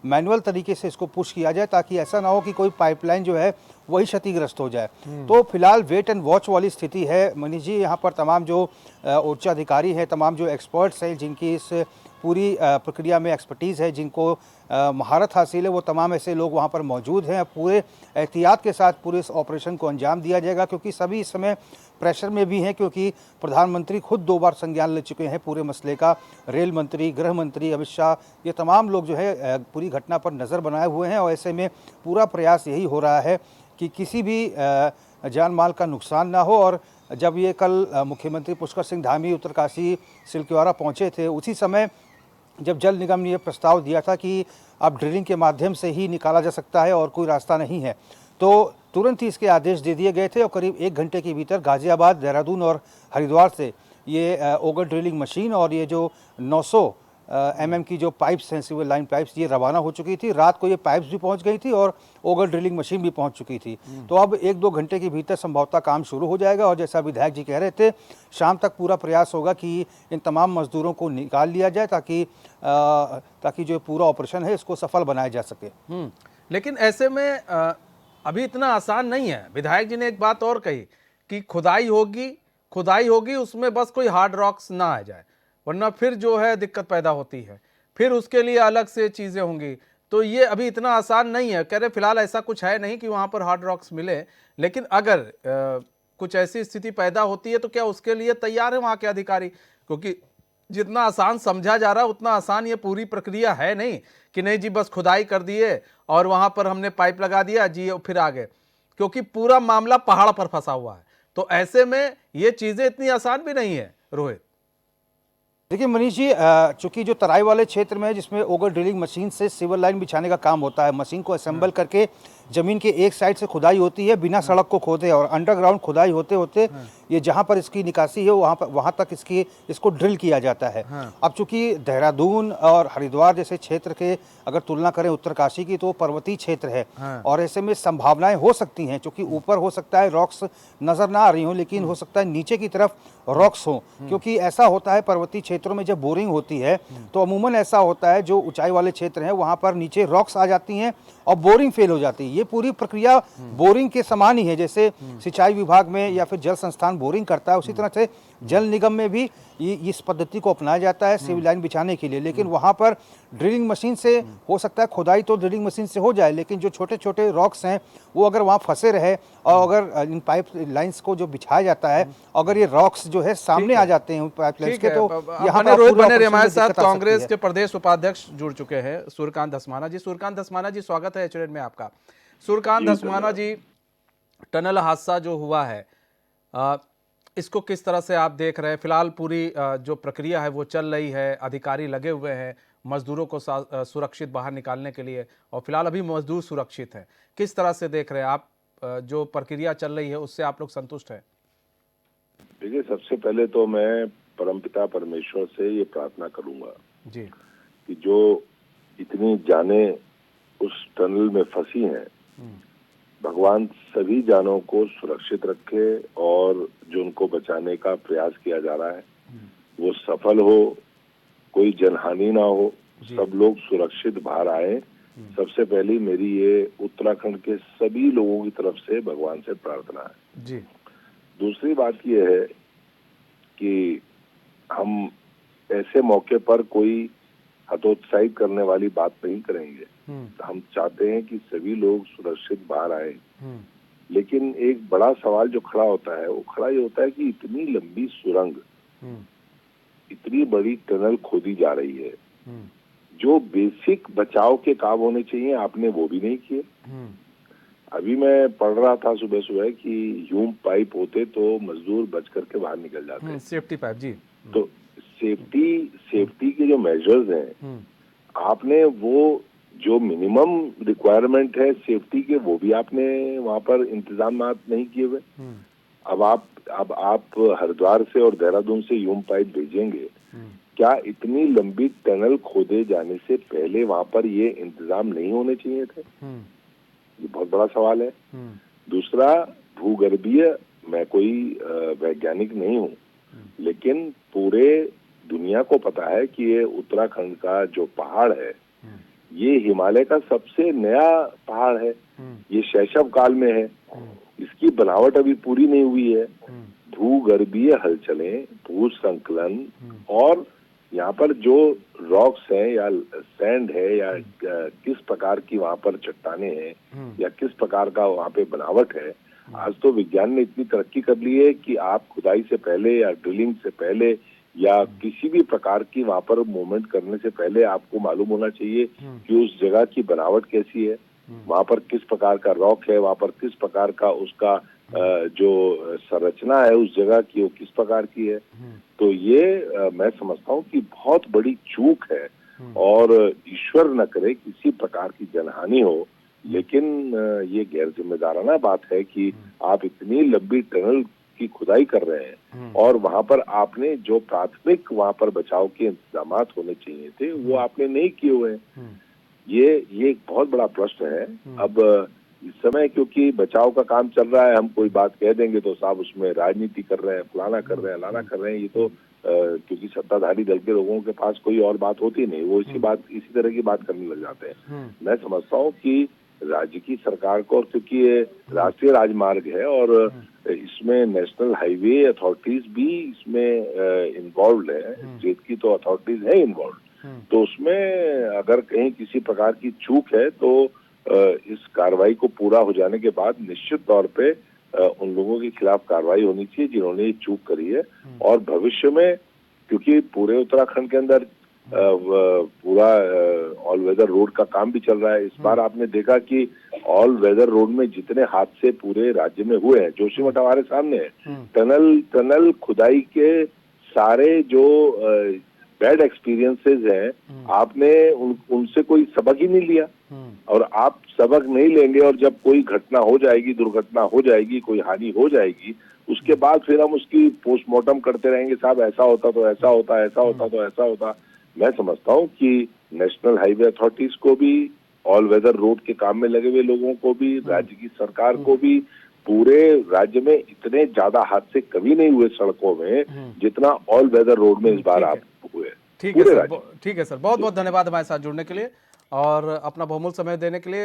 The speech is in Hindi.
मैनुअल तरीके से इसको पुश किया जाए, ताकि ऐसा ना हो कि कोई पाइपलाइन जो है वही क्षतिग्रस्त हो जाए। तो फिलहाल वेट एंड वॉच वाली स्थिति है मनीष जी। यहाँ पर तमाम जो उच्च अधिकारी हैं, तमाम जो एक्सपर्ट्स हैं, जिनकी इस पूरी प्रक्रिया में एक्सपर्टीज़ है, जिनको महारत हासिल है, वो तमाम ऐसे लोग वहाँ पर मौजूद हैं। पूरे एहतियात के साथ पूरे इस ऑपरेशन को अंजाम दिया जाएगा, क्योंकि सभी इस समय प्रेशर में भी हैं, क्योंकि प्रधानमंत्री खुद 2 बार संज्ञान ले चुके हैं पूरे मसले का। रेल मंत्री, गृह मंत्री अमित शाह, ये तमाम लोग जो है पूरी घटना पर नज़र बनाए हुए हैं, और ऐसे में पूरा प्रयास यही हो रहा है कि किसी भी जान माल का नुकसान ना हो। और जब ये कल मुख्यमंत्री पुष्कर सिंह धामी उत्तरकाशी सिलक्योरा पहुँचे थे, उसी समय जब जल निगम ने यह प्रस्ताव दिया था कि अब ड्रिलिंग के माध्यम से ही निकाला जा सकता है और कोई रास्ता नहीं है, तो तुरंत ही इसके आदेश दे दिए गए थे, और करीब 1 घंटे के भीतर गाज़ियाबाद, देहरादून और हरिद्वार से ये ओगर ड्रिलिंग मशीन और ये जो 900 mm की जो पाइप्स हैं, सिविल लाइन पाइप्स, ये रवाना हो चुकी थी। रात को ये पाइप्स भी पहुंच गई थी और ओगर ड्रिलिंग मशीन भी पहुंच चुकी थी। तो अब 1-2 घंटे के भीतर संभवतः काम शुरू हो जाएगा, और जैसा विधायक जी कह रहे थे, शाम तक पूरा प्रयास होगा कि इन तमाम मजदूरों को निकाल लिया जाए, ताकि जो पूरा ऑपरेशन है इसको सफल बनाया जा सके। लेकिन ऐसे में अभी इतना आसान नहीं है। विधायक जी ने एक बात और कही कि खुदाई होगी, उसमें बस कोई हार्ड रॉक्स ना आ जाए, वरना फिर जो है दिक्कत पैदा होती है, फिर उसके लिए अलग से चीज़ें होंगी। तो ये अभी इतना आसान नहीं है। कह रहे फिलहाल ऐसा कुछ है नहीं कि वहाँ पर हार्ड रॉक्स मिले, लेकिन अगर कुछ ऐसी स्थिति पैदा होती है तो क्या उसके लिए तैयार है वहाँ के अधिकारी? क्योंकि जितना आसान समझा जा रहा है उतना आसान ये पूरी प्रक्रिया है नहीं कि नहीं जी बस खुदाई कर दिए और वहाँ पर हमने पाइप लगा दिया जी फिर आ गए, क्योंकि पूरा मामला पहाड़ पर फंसा हुआ है। तो ऐसे में ये चीज़ें इतनी आसान भी नहीं है रोहित। देखिए मनीष जी, चूंकि जो तराई वाले क्षेत्र में है, जिसमें ओगर ड्रिलिंग मशीन से सिविल लाइन बिछाने का काम होता है, मशीन को असेंबल करके जमीन के एक साइड से खुदाई होती है बिना सड़क को खोदे, और अंडरग्राउंड खुदाई होते होते ये जहाँ पर इसकी निकासी है वहाँ तक इसको ड्रिल किया जाता है। अब चूंकि देहरादून और हरिद्वार जैसे क्षेत्र के अगर तुलना करें उत्तरकाशी की, तो पर्वतीय क्षेत्र है, और ऐसे में संभावनाएं हो सकती हैं, क्योंकि ऊपर हो सकता है रॉक्स नजर ना आ रही हो, लेकिन हो सकता है नीचे की तरफ रॉक्स हो, क्योंकि ऐसा होता है पर्वतीय क्षेत्रों में जब बोरिंग होती है तो अमूमन ऐसा होता है, जो ऊंचाई वाले क्षेत्र हैं वहां पर नीचे रॉक्स आ जाती हैं और बोरिंग फेल हो जाती है। ये पूरी प्रक्रिया बोरिंग के समान ही है, जैसे सिंचाई विभाग में या फिर जल संस्थान बोरिंग करता है, उसी तरह से जल निगम में भी इस पद्धति को अपनाया जाता है सिविल लाइन बिछाने के लिए। लेकिन वहां पर ड्रिलिंग मशीन से हो सकता है खुदाई तो ड्रिलिंग मशीन से हो जाए, लेकिन जो छोटे छोटे रॉक्स हैं वो अगर वहां फंसे रहे, और अगर इन पाइप लाइंस को जो बिछाया जाता है, अगर ये रॉक्स जो है सामने आ जाते हैं पाइप लाइन्स के, तो यहाँ पर रोहित बने हमारे साथ कांग्रेस के प्रदेश उपाध्यक्ष जुड़ चुके हैं, सूर्यकांत धस्माना जी। सूर्यकांत धस्माना जी, स्वागत है एचएन में आपका। सूर्यकांत धस्माना जी, टनल हादसा जो हुआ है इसको किस तरह से आप देख रहे हैं? फिलहाल पूरी जो प्रक्रिया है वो चल रही है, अधिकारी लगे हुए हैं मजदूरों को सुरक्षित बाहर निकालने के लिए, और फिलहाल अभी मजदूर सुरक्षित हैं। किस तरह से देख रहे हैं आप जो प्रक्रिया चल रही है, उससे आप लोग संतुष्ट हैं? देखिए, सबसे पहले तो मैं परमपिता परमेश्वर से ये प्रार्थना करूंगा जी कि जो इतनी जानें उस टनल में फंसी हैं, भगवान सभी जानों को सुरक्षित रखे, और जो उनको बचाने का प्रयास किया जा रहा है वो सफल हो, कोई जनहानि ना हो, सब लोग सुरक्षित बाहर आए। सबसे पहली मेरी ये उत्तराखंड के सभी लोगों की तरफ से भगवान से प्रार्थना है जी। दूसरी बात ये है कि हम ऐसे मौके पर कोई हतोत्साहित करने वाली बात नहीं करेंगे। हम चाहते हैं कि सभी लोग सुरक्षित बाहर आए, लेकिन एक बड़ा सवाल जो खड़ा होता है वो खड़ा ये होता है कि इतनी लंबी सुरंग, इतनी बड़ी टनल खोदी जा रही है, जो बेसिक बचाव के काम होने चाहिए आपने वो भी नहीं किए। अभी मैं पढ़ रहा था सुबह सुबह कि ह्यूम पाइप होते तो मजदूर बच करके बाहर निकल जाते। सेफ्टी पाइप जी। तो सेफ्टी के जो मेजर्स हैं, आपने वो जो मिनिमम रिक्वायरमेंट है सेफ्टी के, वो भी आपने वहां पर इंतजाम नहीं किए हुए। अब आप हरिद्वार से और देहरादून से ह्यूम पाइप भेजेंगे, क्या इतनी लंबी टनल खोदे जाने से पहले वहां पर ये इंतजाम नहीं होने चाहिए थे? ये बहुत बड़ा सवाल है। दूसरा, भूगर्भीय, मैं कोई वैज्ञानिक नहीं हूँ, लेकिन पूरे दुनिया को पता है कि ये उत्तराखंड का जो पहाड़ है ये हिमालय का सबसे नया पहाड़ है, ये शैशव काल में है, इसकी बनावट अभी पूरी नहीं हुई है। भूगर्भीय हलचलें, भू संकलन और यहाँ पर जो रॉक्स हैं या सैंड है या किस प्रकार की वहाँ पर चट्टाने हैं या किस प्रकार का वहाँ पे बनावट है, आज तो विज्ञान ने इतनी तरक्की कर ली है कि आप खुदाई से पहले या ड्रिलिंग से पहले या किसी भी प्रकार की वहाँ पर मूवमेंट करने से पहले आपको मालूम होना चाहिए कि उस जगह की बनावट कैसी है, वहाँ पर किस प्रकार का रॉक है, वहाँ पर किस प्रकार का उसका जो संरचना है उस जगह की वो किस प्रकार की है। तो ये मैं समझता हूँ कि बहुत बड़ी चूक है और ईश्वर न करे किसी प्रकार की जनहानि हो, लेकिन ये गैर जिम्मेदाराना बात है कि आप इतनी लंबी टनल की खुदाई कर रहे हैं और वहां पर आपने जो प्राथमिक वहां पर बचाव के इंतजाम होने चाहिए थे वो आपने नहीं किए हुए हैं। ये एक बहुत बड़ा प्रश्न है। अब इस समय क्योंकि बचाव का काम चल रहा है, हम कोई बात कह देंगे तो साहब उसमें राजनीति कर रहे हैं, फलाना कर रहे हैं, लाना कर रहे हैं। ये तो क्योंकि सत्ताधारी दल के लोगों के पास कोई और बात होती नहीं, वो इसी तरह की बात करने लग जाते हैं। मैं समझता हूँ कि राज्य की सरकार को, क्योंकि ये राष्ट्रीय राजमार्ग है और इसमें नेशनल हाईवे अथॉरिटीज भी इसमें इन्वॉल्व है, स्टेट की तो अथॉरिटीज है इन्वॉल्व, तो उसमें अगर कहीं किसी प्रकार की चूक है तो इस कार्रवाई को पूरा हो जाने के बाद निश्चित तौर पे उन लोगों के खिलाफ कार्रवाई होनी चाहिए जिन्होंने ये चूक करी है। और भविष्य में, क्योंकि पूरे उत्तराखंड के अंदर पूरा ऑल वेदर रोड का काम भी चल रहा है, इस बार आपने देखा कि ऑल वेदर रोड में जितने हादसे पूरे राज्य में हुए हैं, जोशीमठ हमारे सामने है, टनल खुदाई के सारे जो बैड एक्सपीरियंसेस हैं, आपने उनसे कोई सबक ही नहीं लिया। और आप सबक नहीं लेंगे और जब कोई घटना हो जाएगी, दुर्घटना हो जाएगी, कोई हानि हो जाएगी, उसके बाद फिर हम उसकी पोस्टमार्टम करते रहेंगे, साहब ऐसा होता तो ऐसा होता, ऐसा होता तो ऐसा होता। मैं समझता हूँ कि नेशनल हाईवे अथॉरिटीज को भी, ऑल वेदर रोड के काम में लगे हुए लोगों को भी, राज्य की सरकार को भी, पूरे राज्य में इतने ज्यादा हादसे कभी नहीं हुए सड़कों में जितना ऑल वेदर रोड में इस बार आप हुए। ठीक है सर, ठीक है सर, बहुत बहुत धन्यवाद हमारे साथ जुड़ने के लिए और अपना बहुमूल्य समय देने के लिए।